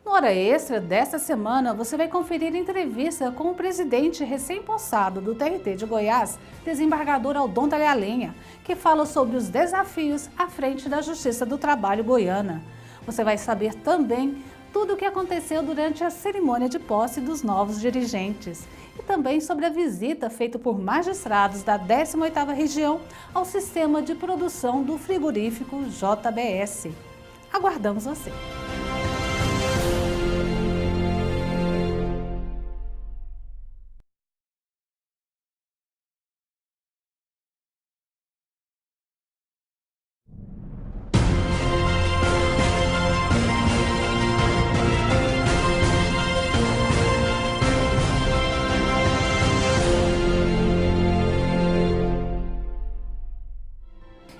No Hora Extra desta semana, você vai conferir entrevista com o presidente recém-possado do TRT de Goiás, desembargador Aldon Talhalenha, que fala sobre os desafios à frente da Justiça do Trabalho goiana. Você vai saber também tudo o que aconteceu durante a cerimônia de posse dos novos dirigentes e também sobre a visita feita por magistrados da 18ª região ao sistema de produção do frigorífico JBS. Aguardamos você!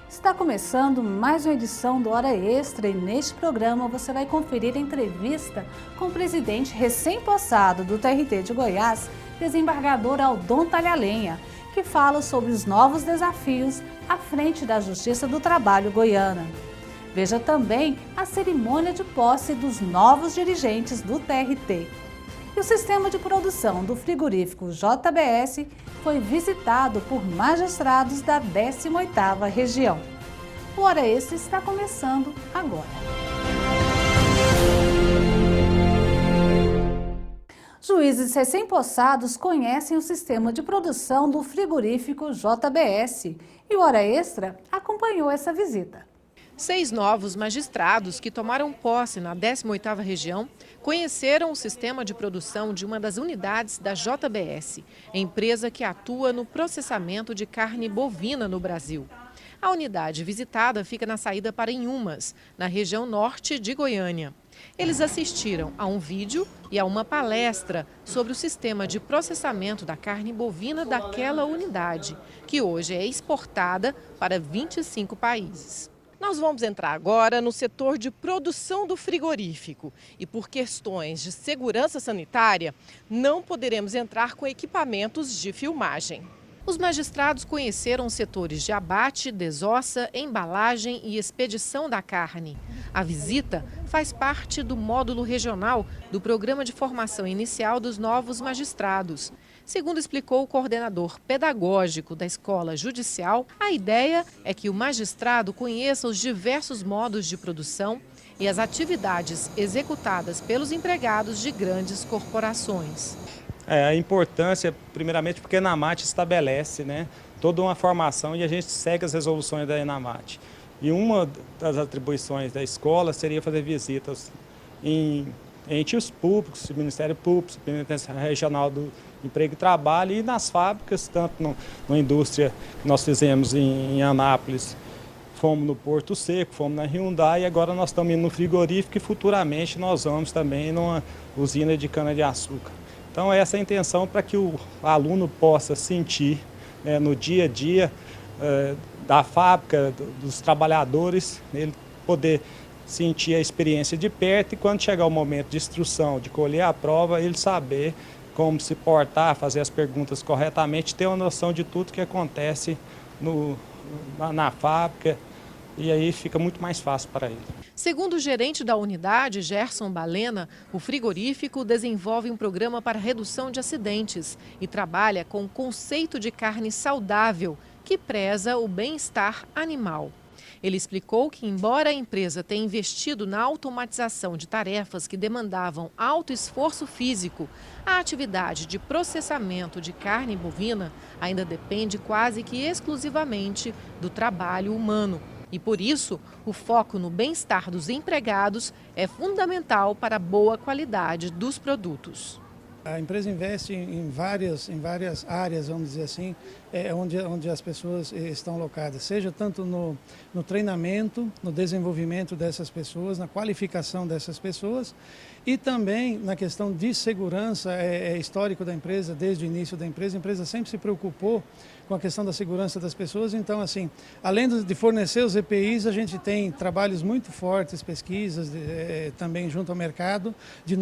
Está começando mais uma edição do Hora Extra e neste programa você vai conferir a entrevista com o presidente recém-possado do TRT de Goiás, desembargador Aldon Talhalenha, que fala sobre os novos desafios à frente da Justiça do Trabalho goiana. Veja também a cerimônia de posse dos novos dirigentes do TRT. E o sistema de produção do frigorífico JBS foi visitado por magistrados da 18ª região. O Hora Extra está começando agora. Juízes recém-possados conhecem o sistema de produção do frigorífico JBS e o Hora Extra acompanhou essa visita. 6 novos magistrados que tomaram posse na 18ª região conheceram o sistema de produção de uma das unidades da JBS, empresa que atua no processamento de carne bovina no Brasil. A unidade visitada fica na saída para Inhumas, na região norte de Goiânia. Eles assistiram a um vídeo e a uma palestra sobre o sistema de processamento da carne bovina daquela unidade, que hoje é exportada para 25 países. Nós vamos entrar agora no setor de produção do frigorífico e por questões de segurança sanitária não poderemos entrar com equipamentos de filmagem. Os magistrados conheceram os setores de abate, desossa, embalagem e expedição da carne. A visita faz parte do módulo regional do Programa de Formação Inicial dos Novos Magistrados. Segundo explicou o coordenador pedagógico da Escola Judicial, a ideia é que o magistrado conheça os diversos modos de produção e as atividades executadas pelos empregados de grandes corporações. A importância, primeiramente, porque a ENAMAT estabelece, toda uma formação e a gente segue as resoluções da ENAMAT. E uma das atribuições da escola seria fazer visitas em entes públicos, Ministério Público, Superintendência Regional do Emprego e Trabalho e nas fábricas, tanto na indústria que nós fizemos em Anápolis, fomos no Porto Seco, fomos na Hyundai e agora nós estamos indo no frigorífico e futuramente nós vamos também numa usina de cana-de-açúcar. Então essa é a intenção para que o aluno possa sentir no dia a dia da fábrica, dos trabalhadores, ele poder sentir a experiência de perto e quando chegar o momento de instrução, de colher a prova, ele saber como se portar, fazer as perguntas corretamente, ter uma noção de tudo que acontece na fábrica e aí fica muito mais fácil para ele. Segundo o gerente da unidade, Gerson Balena, o frigorífico desenvolve um programa para redução de acidentes e trabalha com o conceito de carne saudável, que preza o bem-estar animal. Ele explicou que, embora a empresa tenha investido na automatização de tarefas que demandavam alto esforço físico, a atividade de processamento de carne bovina ainda depende quase que exclusivamente do trabalho humano. E, por isso, o foco no bem-estar dos empregados é fundamental para a boa qualidade dos produtos. A empresa investe em várias áreas, vamos dizer assim, onde as pessoas estão alocadas, seja tanto no treinamento, no desenvolvimento dessas pessoas, na qualificação dessas pessoas e também na questão de segurança, histórico da empresa, desde o início da empresa. A empresa sempre se preocupou com a questão da segurança das pessoas, então assim, além de fornecer os EPIs, a gente tem trabalhos muito fortes, pesquisas também junto ao mercado, de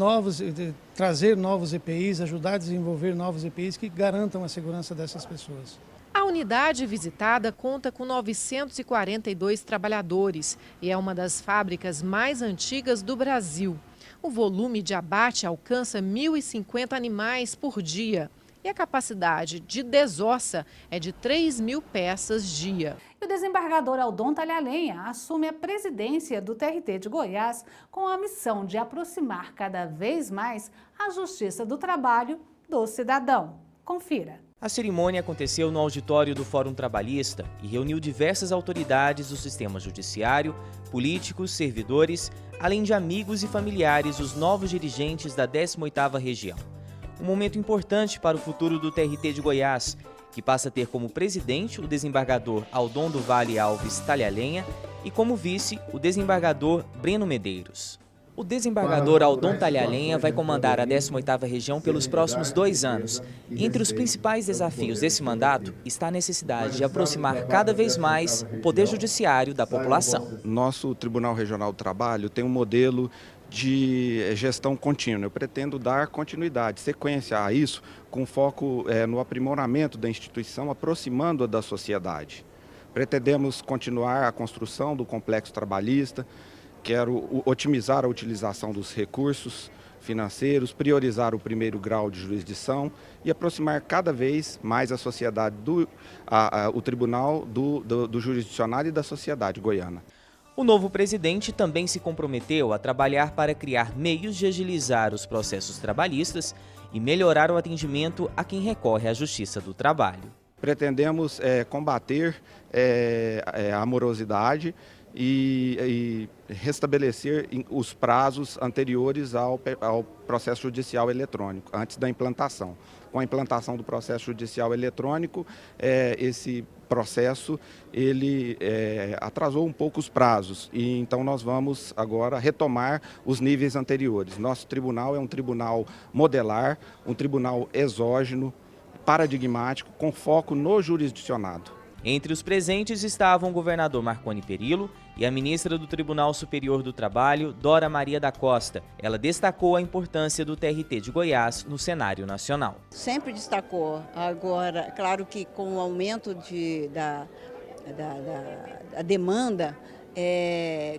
trazer novos EPIs, ajudar a desenvolver novos EPIs que garantam a segurança dessas pessoas. A unidade visitada conta com 942 trabalhadores e é uma das fábricas mais antigas do Brasil. O volume de abate alcança 1.050 animais por dia. E a capacidade de desossa é de 3.000 peças dia. E o desembargador Aldon Talhalenha assume a presidência do TRT de Goiás com a missão de aproximar cada vez mais a Justiça do Trabalho do cidadão. Confira. A cerimônia aconteceu no auditório do Fórum Trabalhista e reuniu diversas autoridades do sistema judiciário, políticos, servidores, além de amigos e familiares, os novos dirigentes da 18ª Região. Um momento importante para o futuro do TRT de Goiás, que passa a ter como presidente o desembargador Aldon do Vale Alves Talhalenha e como vice o desembargador Breno Medeiros. O desembargador Aldon Talhalenha vai comandar a 18ª Região pelos próximos 2 anos. Entre os principais desafios desse mandato está a necessidade de aproximar cada vez mais o Poder Judiciário da população. Nosso Tribunal Regional do Trabalho tem um modelo de gestão contínua. Eu pretendo dar continuidade, sequência a isso, com foco no aprimoramento da instituição, aproximando-a da sociedade. Pretendemos continuar a construção do complexo trabalhista, quero otimizar a utilização dos recursos financeiros, priorizar o primeiro grau de jurisdição e aproximar cada vez mais a sociedade, o tribunal do jurisdicionário e da sociedade goiana. O novo presidente também se comprometeu a trabalhar para criar meios de agilizar os processos trabalhistas e melhorar o atendimento a quem recorre à Justiça do Trabalho. Pretendemos combater a morosidade e restabelecer os prazos anteriores ao processo judicial eletrônico, antes da implantação. Com a implantação do processo judicial eletrônico, esse processo ele atrasou um pouco os prazos e então nós vamos agora retomar os níveis anteriores. Nosso tribunal é um tribunal modelar, um tribunal exógeno, paradigmático, com foco no jurisdicionado. Entre os presentes estavam o governador Marconi Perillo e a ministra do Tribunal Superior do Trabalho, Dora Maria da Costa. Ela destacou a importância do TRT de Goiás no cenário nacional. Sempre destacou. Agora, claro que com o aumento da demanda,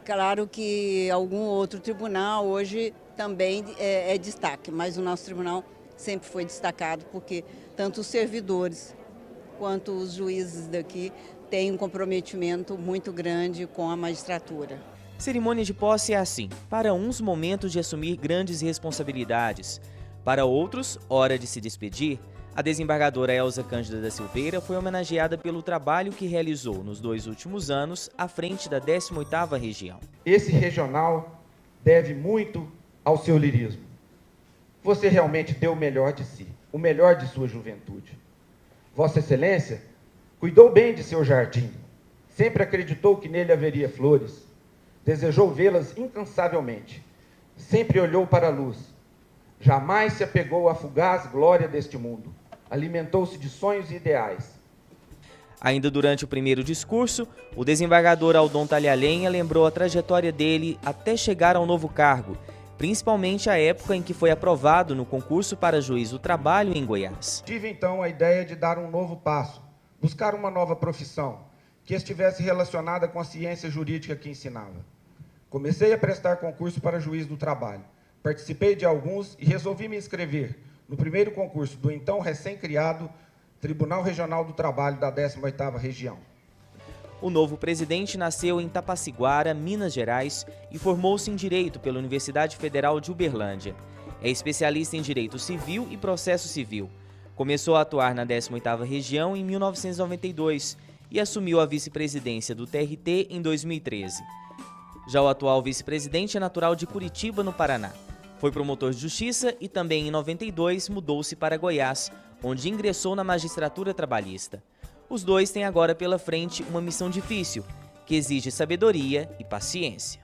claro que algum outro tribunal hoje também é destaque, mas o nosso tribunal sempre foi destacado porque tanto os servidores quanto os juízes daqui têm um comprometimento muito grande com a magistratura. Cerimônia de posse é assim, para uns momentos de assumir grandes responsabilidades, para outros, hora de se despedir. A desembargadora Elza Cândida da Silveira foi homenageada pelo trabalho que realizou nos 2 últimos anos à frente da 18ª Região. Esse regional deve muito ao seu lirismo. Você realmente deu o melhor de si, o melhor de sua juventude. Vossa Excelência cuidou bem de seu jardim, sempre acreditou que nele haveria flores, desejou vê-las incansavelmente, sempre olhou para a luz, jamais se apegou à fugaz glória deste mundo, alimentou-se de sonhos e ideais. Ainda durante o primeiro discurso, o desembargador Aldon Talhalenha lembrou a trajetória dele até chegar ao novo cargo, principalmente a época em que foi aprovado no concurso para juiz do trabalho em Goiás. Tive então a ideia de dar um novo passo, buscar uma nova profissão, que estivesse relacionada com a ciência jurídica que ensinava. Comecei a prestar concurso para juiz do trabalho, participei de alguns e resolvi me inscrever no primeiro concurso do então recém-criado Tribunal Regional do Trabalho da 18ª Região. O novo presidente nasceu em Tapaciguara, Minas Gerais, e formou-se em Direito pela Universidade Federal de Uberlândia. É especialista em Direito Civil e Processo Civil. Começou a atuar na 18ª Região em 1992 e assumiu a vice-presidência do TRT em 2013. Já o atual vice-presidente é natural de Curitiba, no Paraná. Foi promotor de justiça e também em 92 mudou-se para Goiás, onde ingressou na magistratura trabalhista. Os dois têm agora pela frente uma missão difícil, que exige sabedoria e paciência.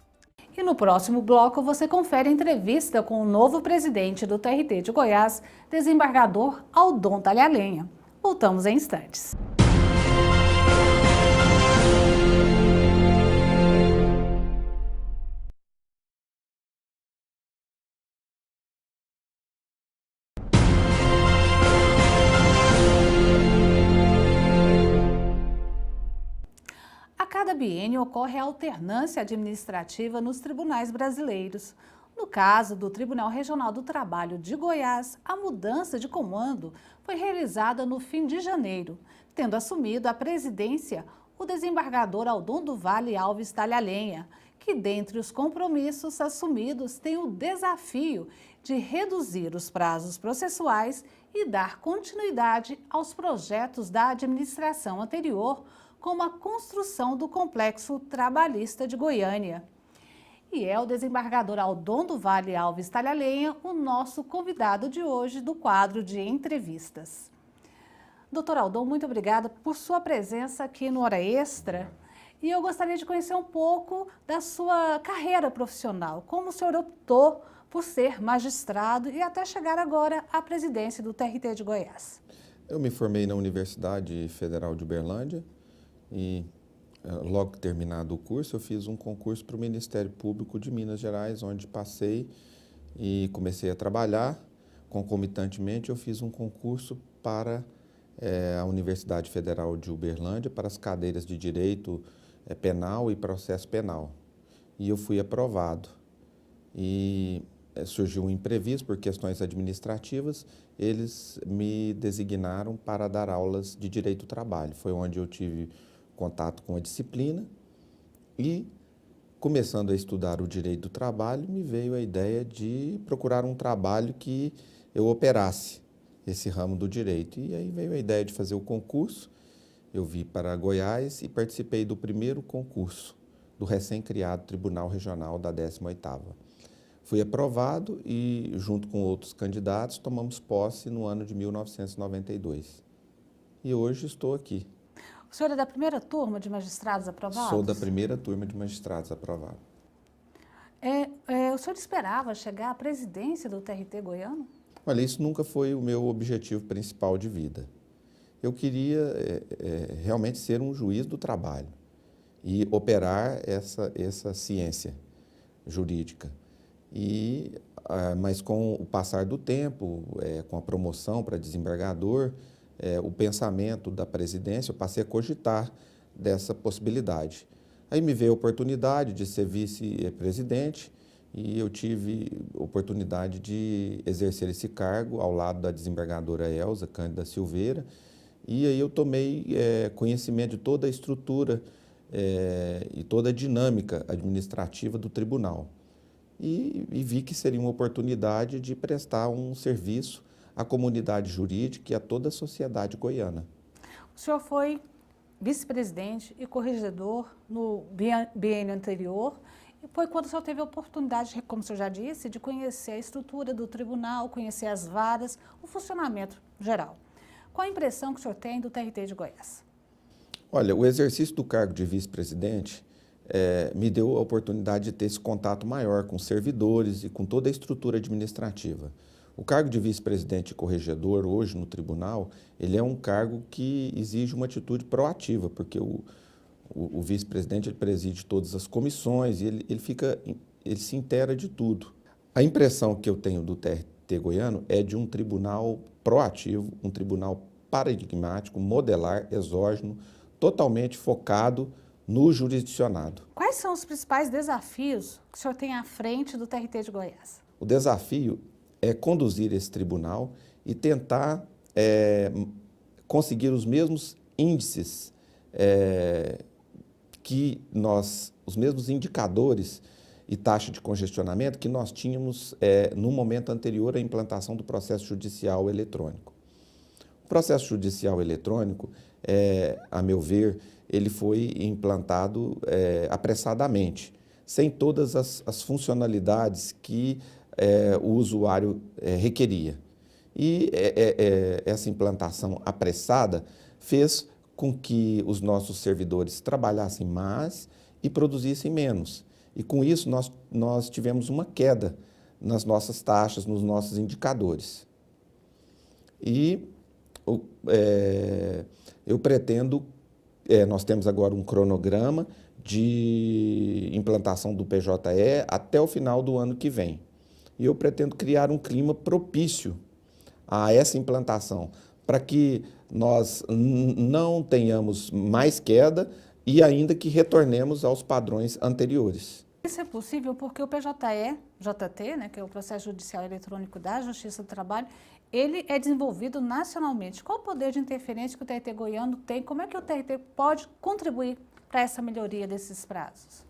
E no próximo bloco você confere a entrevista com o novo presidente do TRT de Goiás, desembargador Aldon Talhalenha. Voltamos em instantes. A cada biênio ocorre a alternância administrativa nos tribunais brasileiros. No caso do Tribunal Regional do Trabalho de Goiás, a mudança de comando foi realizada no fim de janeiro, tendo assumido a presidência o desembargador Aldon do Vale Alves Talhalenha, que dentre os compromissos assumidos tem o desafio de reduzir os prazos processuais e dar continuidade aos projetos da administração anterior, como a construção do Complexo Trabalhista de Goiânia. E é o desembargador Aldon do Vale Alves Talhalenha o nosso convidado de hoje do quadro de entrevistas. Doutor Aldon, muito obrigada por sua presença aqui no Hora Extra. E eu gostaria de conhecer um pouco da sua carreira profissional. Como o senhor optou por ser magistrado e até chegar agora à presidência do TRT de Goiás? Eu me formei na Universidade Federal de Uberlândia e logo terminado o curso eu fiz um concurso para o Ministério Público de Minas Gerais, onde passei e comecei a trabalhar. Concomitantemente eu fiz um concurso para a Universidade Federal de Uberlândia para as cadeiras de Direito Penal e Processo Penal. E eu fui aprovado. E surgiu um imprevisto por questões administrativas, eles me designaram para dar aulas de Direito do Trabalho. Foi onde eu tive contato com a disciplina e, começando a estudar o Direito do Trabalho, me veio a ideia de procurar um trabalho que eu operasse esse ramo do direito. E aí veio a ideia de fazer o concurso. Eu vim para Goiás e participei do primeiro concurso do recém-criado Tribunal Regional da 18ª. Fui aprovado e, junto com outros candidatos, tomamos posse no ano de 1992. E hoje estou aqui. O senhor é da primeira turma de magistrados aprovados? Sou da primeira turma de magistrados aprovados. O senhor esperava chegar à presidência do TRT goiano? Olha, isso nunca foi o meu objetivo principal de vida. Eu queria realmente ser um juiz do trabalho e operar essa ciência jurídica. Mas com o passar do tempo, com a promoção para desembargador, o pensamento da presidência, eu passei a cogitar dessa possibilidade. Aí me veio a oportunidade de ser vice-presidente e eu tive oportunidade de exercer esse cargo ao lado da desembargadora Elza Cândida Silveira. E aí eu tomei conhecimento de toda a estrutura e toda a dinâmica administrativa do tribunal. E vi que seria uma oportunidade de prestar um serviço à comunidade jurídica e a toda a sociedade goiana. O senhor foi vice-presidente e corregedor no biênio anterior. E foi quando o senhor teve a oportunidade, como o senhor já disse, de conhecer a estrutura do tribunal, conhecer as varas, o funcionamento geral. Qual a impressão que o senhor tem do TRT de Goiás? Olha, o exercício do cargo de vice-presidente me deu a oportunidade de ter esse contato maior com servidores e com toda a estrutura administrativa. O cargo de vice-presidente e corregedor hoje no tribunal, ele é um cargo que exige uma atitude proativa, porque o vice-presidente preside todas as comissões e ele se inteira de tudo. A impressão que eu tenho do TRT goiano é de um tribunal proativo, um tribunal paradigmático, modelar, exógeno, totalmente focado no jurisdicionado. Quais são os principais desafios que o senhor tem à frente do TRT de Goiás? O desafio é conduzir esse tribunal e tentar conseguir os mesmos índices os mesmos indicadores e taxa de congestionamento que nós tínhamos no momento anterior à implantação do processo judicial eletrônico. O processo judicial eletrônico, a meu ver, ele foi implantado apressadamente, sem todas as funcionalidades que o usuário requeria. E essa implantação apressada fez com que os nossos servidores trabalhassem mais e produzissem menos. E com isso nós tivemos uma queda nas nossas taxas, nos nossos indicadores. E eu pretendo, nós temos agora um cronograma de implantação do PJE até o final do ano que vem. E eu pretendo criar um clima propício a essa implantação, para que nós não tenhamos mais queda e ainda que retornemos aos padrões anteriores. Isso é possível porque o PJE-JT, né, que é o Processo Judicial Eletrônico da Justiça do Trabalho, ele é desenvolvido nacionalmente. Qual o poder de interferência que o TRT goiano tem? Como é que o TRT pode contribuir para essa melhoria desses prazos?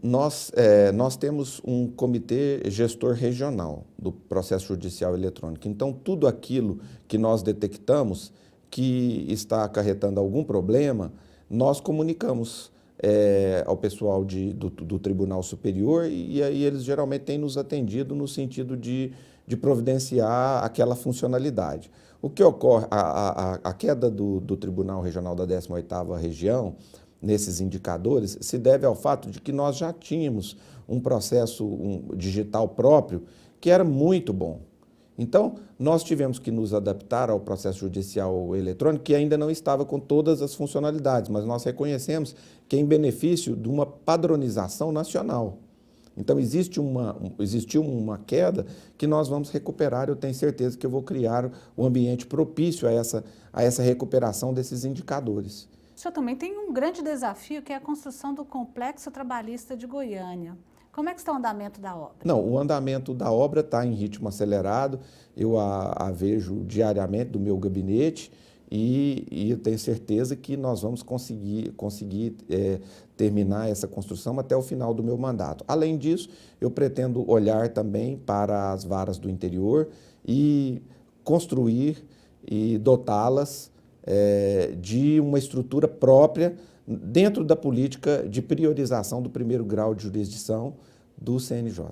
Nós temos um comitê gestor regional do processo judicial eletrônico. Então, tudo aquilo que nós detectamos que está acarretando algum problema, nós comunicamos ao pessoal do Tribunal Superior e aí eles geralmente têm nos atendido no sentido de providenciar aquela funcionalidade. O que ocorre, a queda do Tribunal Regional da 18ª Região, nesses indicadores, se deve ao fato de que nós já tínhamos um processo digital próprio que era muito bom. Então, nós tivemos que nos adaptar ao processo judicial eletrônico, que ainda não estava com todas as funcionalidades, mas nós reconhecemos que é em benefício de uma padronização nacional. Então, existiu uma queda que nós vamos recuperar. Eu tenho certeza que eu vou criar um ambiente propício a essa recuperação desses indicadores. O senhor também tem um grande desafio, que é a construção do Complexo Trabalhista de Goiânia. Como é que está o andamento da obra? Não, o andamento da obra está em ritmo acelerado, eu a vejo diariamente do meu gabinete e eu tenho certeza que nós vamos conseguir terminar essa construção até o final do meu mandato. Além disso, eu pretendo olhar também para as varas do interior e construir e dotá-las de uma estrutura própria dentro da política de priorização do primeiro grau de jurisdição do CNJ.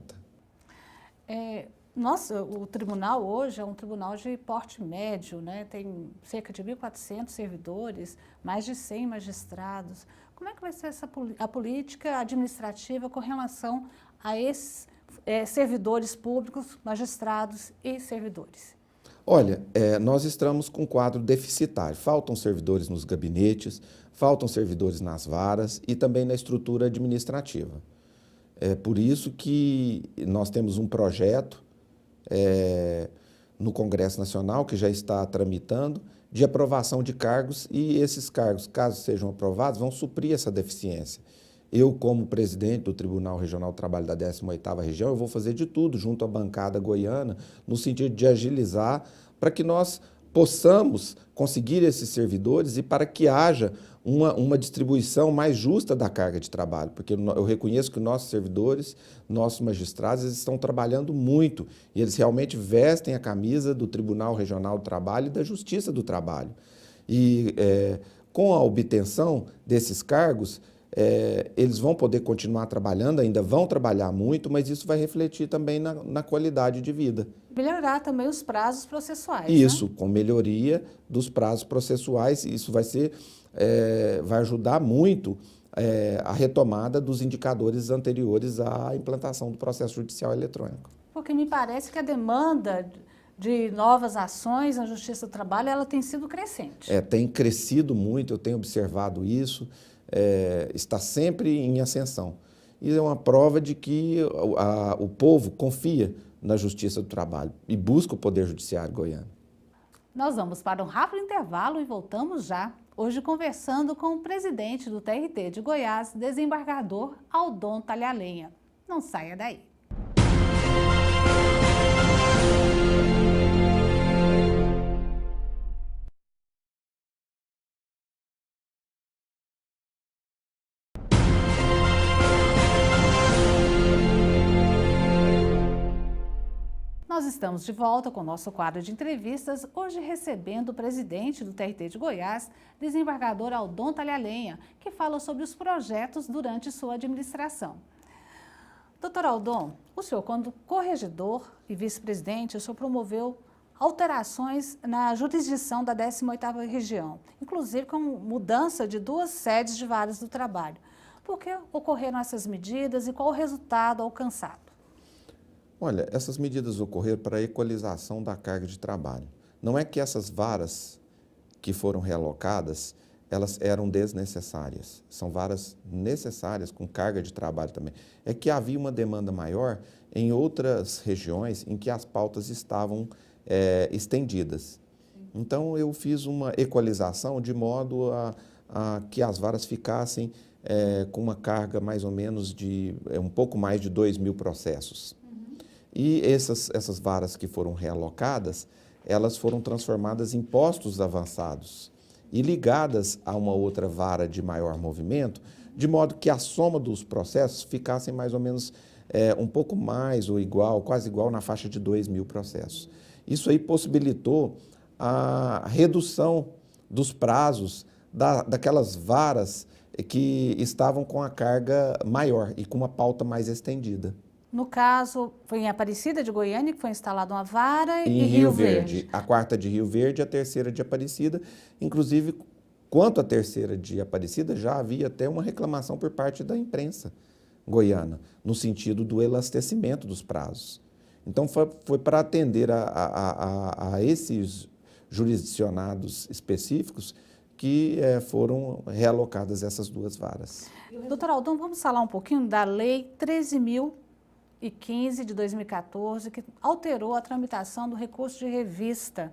O tribunal hoje é um tribunal de porte médio, né? Tem cerca de 1.400 servidores, mais de 100 magistrados. Como é que vai ser a política administrativa com relação a esses servidores públicos, magistrados e servidores? Olha, nós estamos com um quadro deficitário. Faltam servidores nos gabinetes, faltam servidores nas varas e também na estrutura administrativa. É por isso que nós temos um projeto no Congresso Nacional, que já está tramitando, de aprovação de cargos, e esses cargos, caso sejam aprovados, vão suprir essa deficiência. Eu, como presidente do Tribunal Regional do Trabalho da 18ª Região, eu vou fazer de tudo junto à bancada goiana, no sentido de agilizar, para que nós possamos conseguir esses servidores e para que haja uma distribuição mais justa da carga de trabalho, porque eu reconheço que nossos servidores, nossos magistrados, eles estão trabalhando muito e eles realmente vestem a camisa do Tribunal Regional do Trabalho e da Justiça do Trabalho. E com a obtenção desses cargos, eles vão poder continuar trabalhando, ainda vão trabalhar muito, mas isso vai refletir também na qualidade de vida. Melhorar também os prazos processuais. Isso, né? Com melhoria dos prazos processuais, isso vai ajudar muito a retomada dos indicadores anteriores à implantação do processo judicial eletrônico. Porque me parece que a demanda de novas ações na Justiça do Trabalho, ela tem sido crescente. Tem crescido muito, eu tenho observado isso, está sempre em ascensão. E é uma prova de que o povo confia na Justiça do Trabalho e busca o Poder Judiciário goiano. Nós vamos para um rápido intervalo e voltamos já. Hoje conversando com o presidente do TRT de Goiás, desembargador Aldon Talhalenha. Não saia daí. Nós estamos de volta com o nosso quadro de entrevistas, hoje recebendo o presidente do TRT de Goiás, desembargador Aldon Talhalenha, que fala sobre os projetos durante sua administração. Doutor Aldon, o senhor, quando corregedor e vice-presidente, o senhor promoveu alterações na jurisdição da 18ª Região, inclusive com mudança de 2 sedes de varas do trabalho. Por que ocorreram essas medidas e qual o resultado alcançado? Olha, essas medidas ocorreram para a equalização da carga de trabalho. Não é que essas varas que foram realocadas, elas eram desnecessárias. São varas necessárias, com carga de trabalho também. É que havia uma demanda maior em outras regiões em que as pautas estavam estendidas. Então, eu fiz uma equalização de modo a que as varas ficassem com uma carga mais ou menos de um pouco mais de 2.000 processos. E essas varas que foram realocadas, elas foram transformadas em postos avançados e ligadas a uma outra vara de maior movimento, de modo que a soma dos processos ficassem mais ou menos um pouco mais ou igual, quase igual na faixa de 2.000 processos. Isso aí possibilitou a redução dos prazos daquelas varas que estavam com a carga maior e com uma pauta mais estendida. No caso, foi em Aparecida de Goiânia que foi instalada uma vara em Rio Verde. A quarta de Rio Verde e a terceira de Aparecida. Inclusive, quanto à terceira de Aparecida, já havia até uma reclamação por parte da imprensa goiana, no sentido do elastecimento dos prazos. Então, foi para atender a esses jurisdicionados específicos que foram realocadas essas duas varas. Doutor Aldon, vamos falar um pouquinho da Lei 13.015 de 2014, que alterou a tramitação do recurso de revista.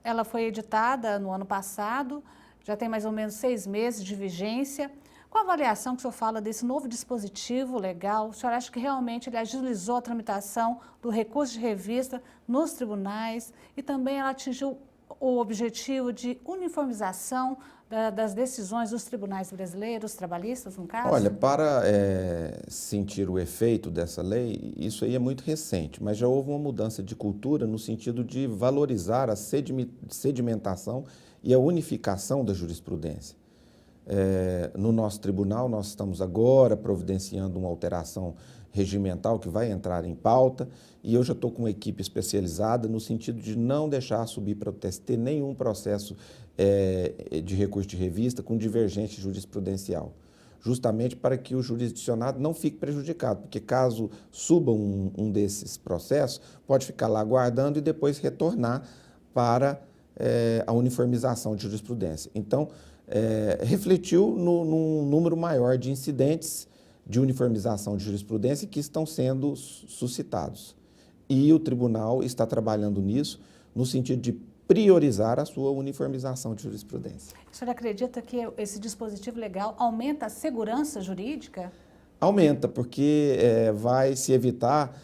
Ela foi editada no ano passado, já tem mais ou menos 6 meses de vigência. Qual a avaliação que o senhor fala desse novo dispositivo legal? O senhor acha que realmente ele agilizou a tramitação do recurso de revista nos tribunais e também ela atingiu o objetivo de uniformização das decisões dos tribunais brasileiros, trabalhistas, no caso? Olha, para sentir o efeito dessa lei, isso aí é muito recente, mas já houve uma mudança de cultura no sentido de valorizar a sedimentação e a unificação da jurisprudência. No nosso tribunal, nós estamos agora providenciando uma alteração regimental que vai entrar em pauta e eu já estou com uma equipe especializada no sentido de não deixar subir para o TST nenhum processo de recurso de revista com divergência jurisprudencial, justamente para que o jurisdicionado não fique prejudicado, porque caso suba um desses processos, pode ficar lá aguardando e depois retornar para a uniformização de jurisprudência. Então, refletiu num número maior de incidentes de uniformização de jurisprudência que estão sendo suscitados. E o tribunal está trabalhando nisso no sentido de priorizar a sua uniformização de jurisprudência. O senhor acredita que esse dispositivo legal aumenta a segurança jurídica? Aumenta, porque vai se evitar,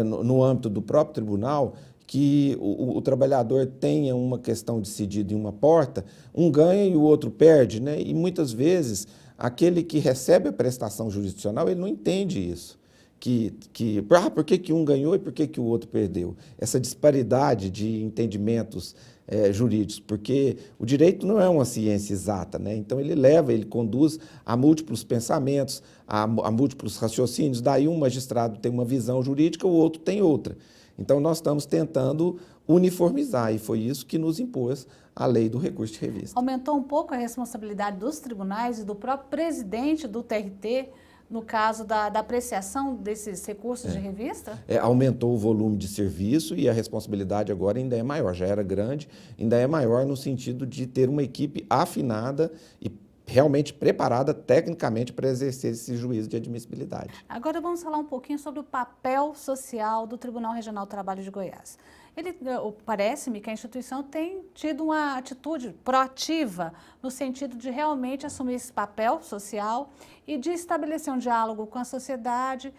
no âmbito do próprio tribunal, que o trabalhador tenha uma questão decidida em uma porta, um ganha e o outro perde, né? E muitas vezes aquele que recebe a prestação jurisdicional, ele não entende isso. Por que um ganhou e por que o outro perdeu? Essa disparidade de entendimentos jurídicos, porque o direito não é uma ciência exata, né? Então ele conduz a múltiplos pensamentos, a múltiplos raciocínios, daí um magistrado tem uma visão jurídica, o outro tem outra. Então, nós estamos tentando uniformizar e foi isso que nos impôs a lei do recurso de revista. Aumentou um pouco a responsabilidade dos tribunais e do próprio presidente do TRT no caso da apreciação desses recursos de revista? Aumentou o volume de serviço e a responsabilidade agora ainda é maior, já era grande, ainda é maior no sentido de ter uma equipe afinada e realmente preparada tecnicamente para exercer esse juízo de admissibilidade. Agora vamos falar um pouquinho sobre o papel social do Tribunal Regional do Trabalho de Goiás. Parece-me que a instituição tem tido uma atitude proativa no sentido de realmente assumir esse papel social e de estabelecer um diálogo com a sociedade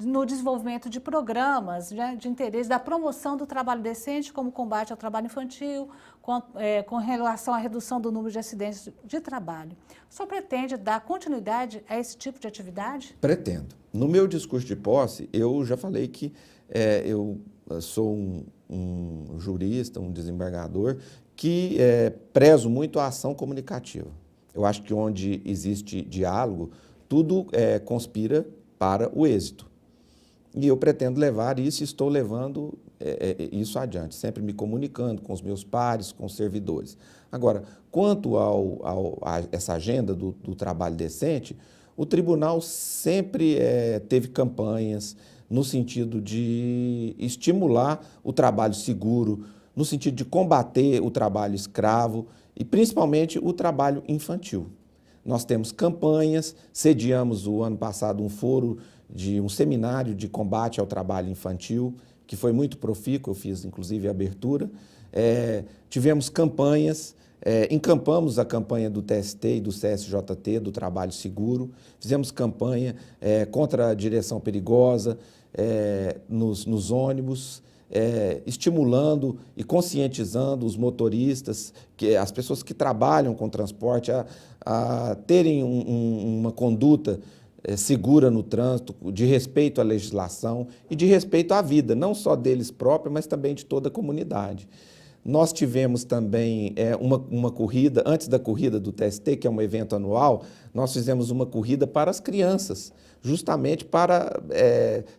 no desenvolvimento de programas de interesse, da promoção do trabalho decente, como combate ao trabalho infantil, com relação à redução do número de acidentes de trabalho. O senhor pretende dar continuidade a esse tipo de atividade? Pretendo. No meu discurso de posse, eu já falei que eu sou um jurista, um desembargador, que prezo muito a ação comunicativa. Eu acho que onde existe diálogo, tudo conspira para o êxito. E eu pretendo levar isso e estou levando isso adiante, sempre me comunicando com os meus pares, com os servidores. Agora, quanto a essa agenda do trabalho decente, o tribunal sempre teve campanhas no sentido de estimular o trabalho seguro, no sentido de combater o trabalho escravo e principalmente o trabalho infantil. Nós temos campanhas, sediamos o ano passado um foro de um seminário de combate ao trabalho infantil, que foi muito profícuo, eu fiz inclusive a abertura. Tivemos campanhas Encampamos a campanha do TST e do CSJT, do Trabalho Seguro, fizemos campanha contra a direção perigosa nos ônibus, estimulando e conscientizando os motoristas, as pessoas que trabalham com transporte, a terem uma conduta segura no trânsito, de respeito à legislação e de respeito à vida, não só deles próprios, mas também de toda a comunidade. Nós tivemos também uma corrida, antes da corrida do TST, que é um evento anual, nós fizemos uma corrida para as crianças, justamente para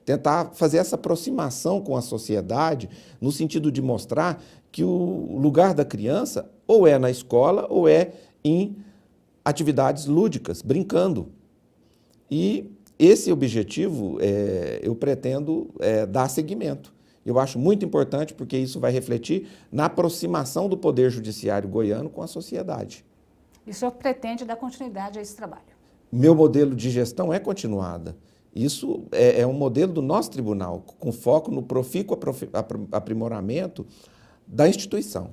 tentar fazer essa aproximação com a sociedade, no sentido de mostrar que o lugar da criança ou é na escola ou é em atividades lúdicas, brincando. E esse objetivo eu pretendo dar seguimento. Eu acho muito importante porque isso vai refletir na aproximação do Poder Judiciário goiano com a sociedade. E o senhor pretende dar continuidade a esse trabalho? Meu modelo de gestão é continuada. Isso é um modelo do nosso tribunal, com foco no profícuo aprimoramento da instituição.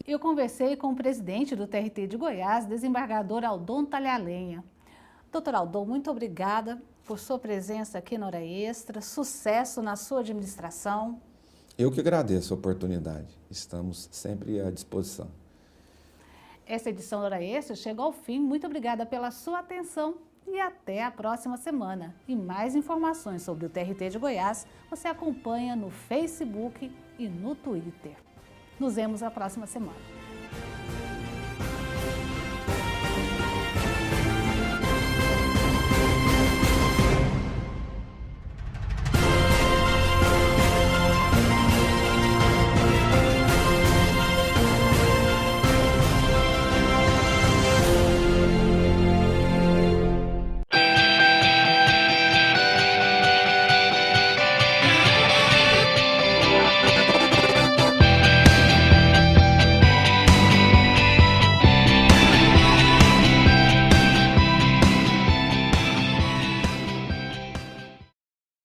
Eu conversei com o presidente do TRT de Goiás, desembargador Aldon Talhalenha. Doutor Aldon, muito obrigada por sua presença aqui na Hora Extra, sucesso na sua administração. Eu que agradeço a oportunidade, estamos sempre à disposição. Essa edição da Hora Extra chegou ao fim, muito obrigada pela sua atenção e até a próxima semana. E mais informações sobre o TRT de Goiás você acompanha no Facebook e no Twitter. Nos vemos na próxima semana.